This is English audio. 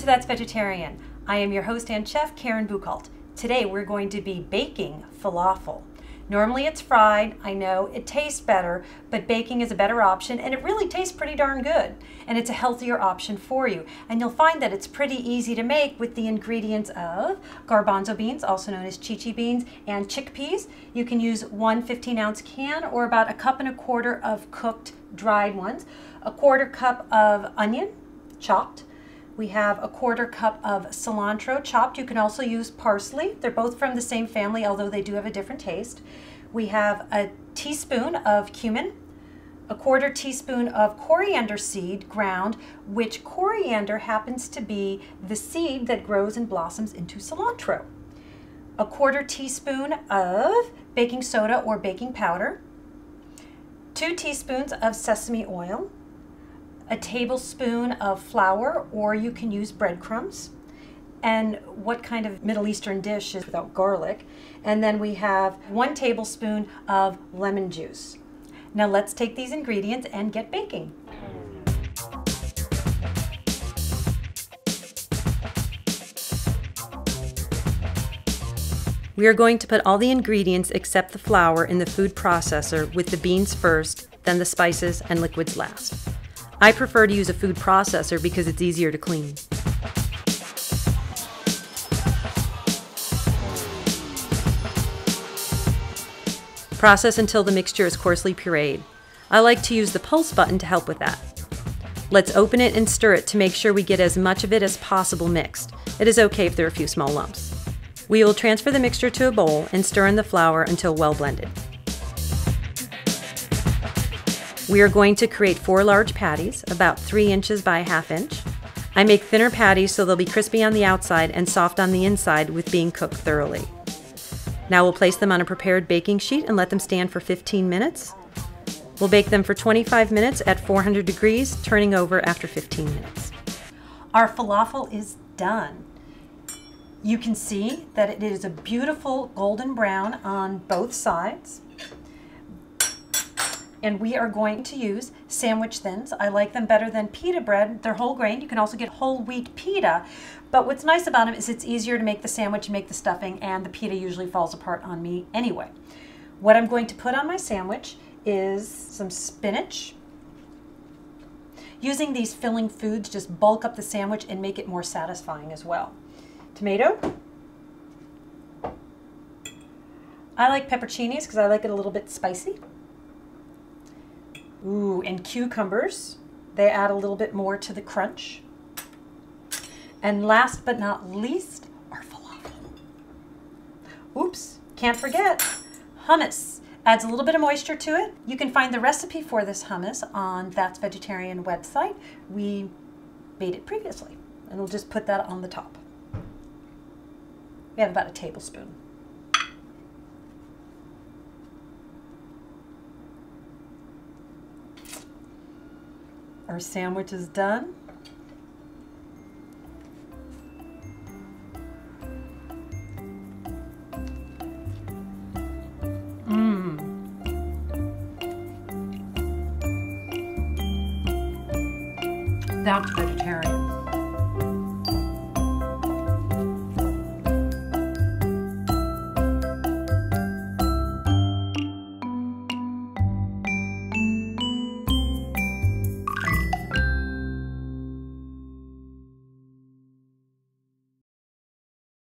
That's Vegetarian. I am your host and chef, Karen Buchholz. Today we're going to be baking falafel. Normally it's fried. I know it tastes better, but baking is a better option and it really tastes pretty darn good. And it's a healthier option for you. And you'll find that it's pretty easy to make with the ingredients of garbanzo beans, also known as cece beans, and chickpeas. You can use one 15-ounce can or about 1.25 cups of cooked dried ones, 1/4 cup of onion, chopped. We have 1/4 cup of cilantro chopped. You can also use parsley. They're both from the same family, although they do have a different taste. We have a teaspoon of cumin, 1/4 teaspoon of coriander seed ground, which coriander happens to be the seed that grows and blossoms into cilantro. 1/4 teaspoon of baking soda or baking powder, 2 teaspoons of sesame oil, a tablespoon of flour, or you can use breadcrumbs. And what kind of Middle Eastern dish is without garlic? And then we have 1 tablespoon of lemon juice. Now let's take these ingredients and get baking. We are going to put all the ingredients except the flour in the food processor with the beans first, then the spices and liquids last. I prefer to use a food processor because it's easier to clean. Process until the mixture is coarsely pureed. I like to use the pulse button to help with that. Let's open it and stir it to make sure we get as much of it as possible mixed. It is okay if there are a few small lumps. We will transfer the mixture to a bowl and stir in the flour until well blended. We are going to create 4 large patties, about 3 inches by 1/2 inch. I make thinner patties so they'll be crispy on the outside and soft on the inside with being cooked thoroughly. Now we'll place them on a prepared baking sheet and let them stand for 15 minutes. We'll bake them for 25 minutes at 400 degrees, turning over after 15 minutes. Our falafel is done. You can see that it is a beautiful golden brown on both sides. And we are going to use sandwich thins. I like them better than pita bread. They're whole grain. You can also get whole wheat pita. But what's nice about them is it's easier to make the sandwich and make the stuffing, and the pita usually falls apart on me anyway. What I'm going to put on my sandwich is some spinach. Using these filling foods just bulk up the sandwich and make it more satisfying as well. Tomato. I like pepperoncinis because I like it a little bit spicy. Ooh, and cucumbers. They add a little bit more to the crunch. And last but not least, our falafel. Oops, can't forget hummus. Adds a little bit of moisture to it. You can find the recipe for this hummus on That's Vegetarian website. We made it previously, and we'll just put that on the top. We have about a tablespoon. Our sandwich is done. That's vegetarian.